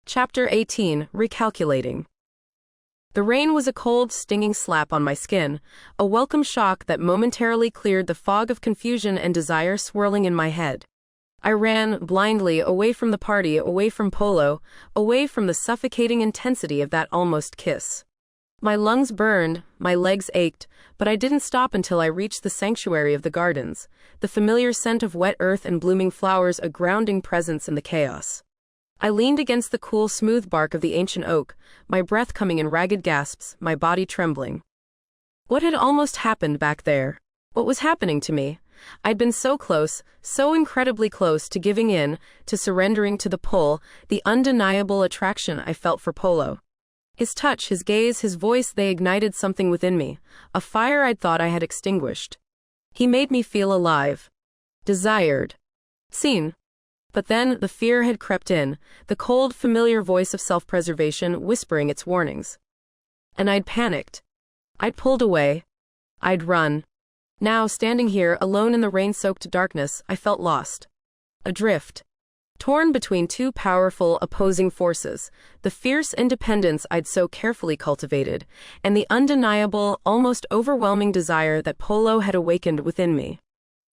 Chapter 18, Recalculating. The rain was a cold, stinging slap on my skin, a welcome shock that momentarily cleared the fog of confusion and desire swirling in my head. I ran, blindly, away from the party, away from Polo, away from the suffocating intensity of that almost kiss. My lungs burned, my legs ached, but I didn't stop until I reached the sanctuary of the gardens, the familiar scent of wet earth and blooming flowers a grounding presence in the chaos. I leaned against the cool, smooth bark of the ancient oak, my breath coming in ragged gasps, my body trembling. What had almost happened back there? What was happening to me? I'd been so close, so incredibly close to giving in, to surrendering to the pull, the undeniable attraction I felt for Polo. His touch, his gaze, his voice, they ignited something within me, a fire I'd thought I had extinguished. He made me feel alive. Desired. Seen. But then the fear had crept in, the cold, familiar voice of self-preservation whispering its warnings. And I'd panicked. I'd pulled away. I'd run. Now, standing here, alone in the rain-soaked darkness, I felt lost. Adrift. Torn between two powerful, opposing forces, the fierce independence I'd so carefully cultivated, and the undeniable, almost overwhelming desire that Polo had awakened within me.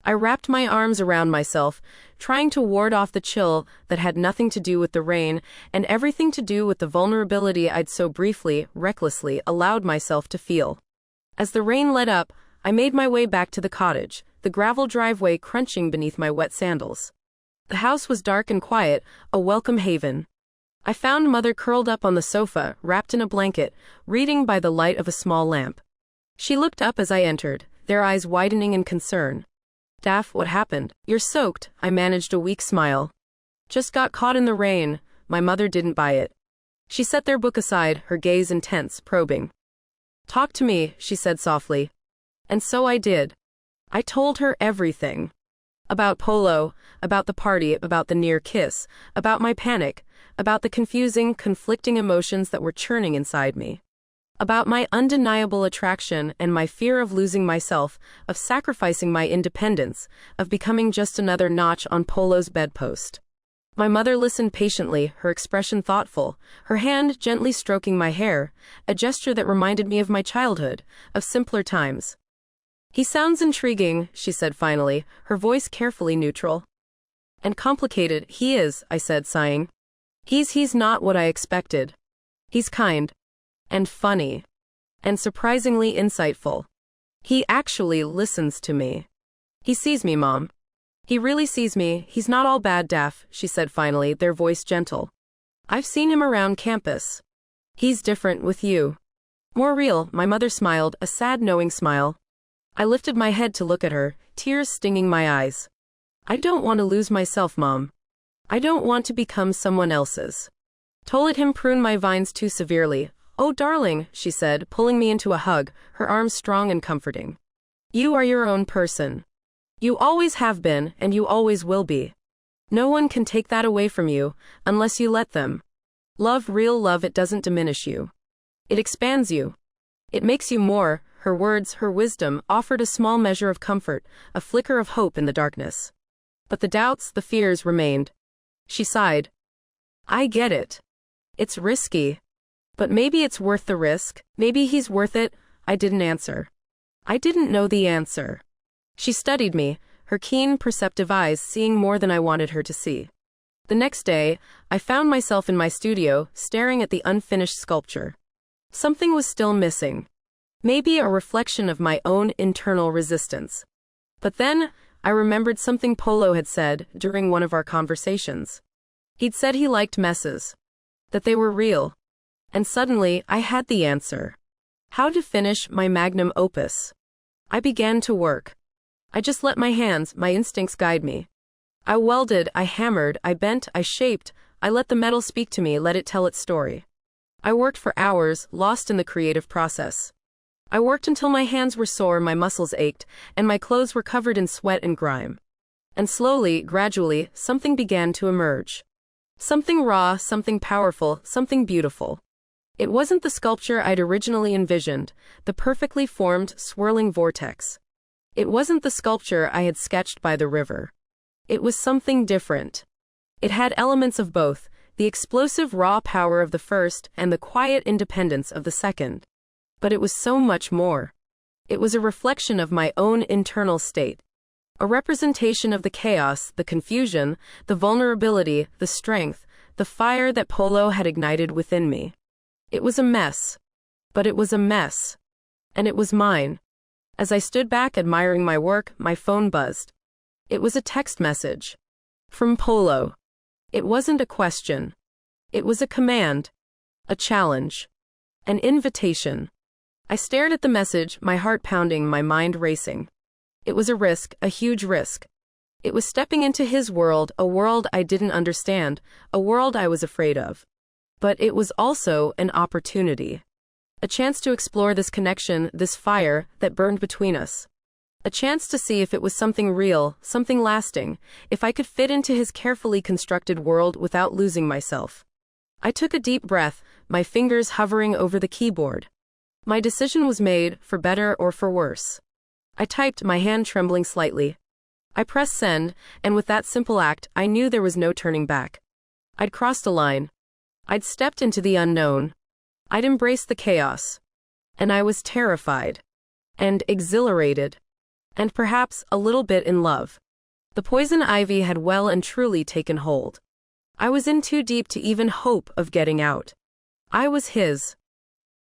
I wrapped my arms around myself, trying to ward off the chill that had nothing to do with the rain and everything to do with the vulnerability I'd so briefly, recklessly allowed myself to feel. As the rain let up, I made my way back to the cottage, the gravel driveway crunching beneath my wet sandals. The house was dark and quiet, a welcome haven. I found Mother curled up on the sofa, wrapped in a blanket, reading by the light of a small lamp. She looked up as I entered, their eyes widening in concern. "Daph, what happened? You're soaked," I managed a weak smile. "Just got caught in the rain." My mother didn't buy it. She set their book aside, her gaze intense, probing. "Talk to me," she said softly. And so I did. I told her everything. About Polo, about the party, about the near kiss, about my panic, about the confusing, conflicting emotions that were churning inside me. About my undeniable attraction and my fear of losing myself, of sacrificing my independence, of becoming just another notch on Polo's bedpost. My mother listened patiently, her expression thoughtful, her hand gently stroking my hair, a gesture that reminded me of my childhood, of simpler times. "He sounds intriguing," she said finally, her voice carefully neutral. "And complicated, he is," I said, sighing. He's not what I expected. He's kind. And funny. And surprisingly insightful. He actually listens to me. He sees me, Mom. He really sees me. He's not all bad, Daph," she said finally, their voice gentle. "I've seen him around campus. He's different with you. More real." My mother smiled, a sad knowing smile. I lifted my head to look at her, tears stinging my eyes. "I don't want to lose myself, Mom. I don't want to become someone else's. To let him prune my vines too severely." "Oh, darling," she said, pulling me into a hug, her arms strong and comforting. "You are your own person. You always have been, and you always will be. No one can take that away from you, unless you let them. Love, real love, it doesn't diminish you. It expands you. It makes you more." Her words, her wisdom, offered a small measure of comfort, a flicker of hope in the darkness. But the doubts, the fears remained. She sighed. "I get it. It's risky. But maybe it's worth the risk. Maybe he's worth it." I didn't answer. I didn't know the answer. She studied me, her keen, perceptive eyes seeing more than I wanted her to see. The next day, I found myself in my studio, staring at the unfinished sculpture. Something was still missing. Maybe a reflection of my own internal resistance. But then, I remembered something Polo had said during one of our conversations. He'd said he liked messes. That they were real. And suddenly, I had the answer. How to finish my magnum opus. I began to work. I just let my hands, my instincts guide me. I welded, I hammered, I bent, I shaped, I let the metal speak to me, let it tell its story. I worked for hours, lost in the creative process. I worked until my hands were sore, my muscles ached, and my clothes were covered in sweat and grime. And slowly, gradually, something began to emerge. Something raw, something powerful, something beautiful. It wasn't the sculpture I'd originally envisioned, the perfectly formed, swirling vortex. It wasn't the sculpture I had sketched by the river. It was something different. It had elements of both, the explosive raw power of the first and the quiet independence of the second. But it was so much more. It was a reflection of my own internal state. A representation of the chaos, the confusion, the vulnerability, the strength, the fire that Polo had ignited within me. It was a mess. But it was a mess. And it was mine. As I stood back admiring my work, my phone buzzed. It was a text message. From Polo. It wasn't a question. It was a command. A challenge. An invitation. I stared at the message, my heart pounding, my mind racing. It was a risk, a huge risk. It was stepping into his world, a world I didn't understand, a world I was afraid of. But it was also an opportunity. A chance to explore this connection, this fire that burned between us. A chance to see if it was something real, something lasting, if I could fit into his carefully constructed world without losing myself. I took a deep breath, my fingers hovering over the keyboard. My decision was made, for better or for worse. I typed, my hand trembling slightly. I pressed send, and with that simple act, I knew there was no turning back. I'd crossed a line. I'd stepped into the unknown. I'd embraced the chaos. And I was terrified. And exhilarated. And perhaps a little bit in love. The poison ivy had well and truly taken hold. I was in too deep to even hope of getting out. I was his.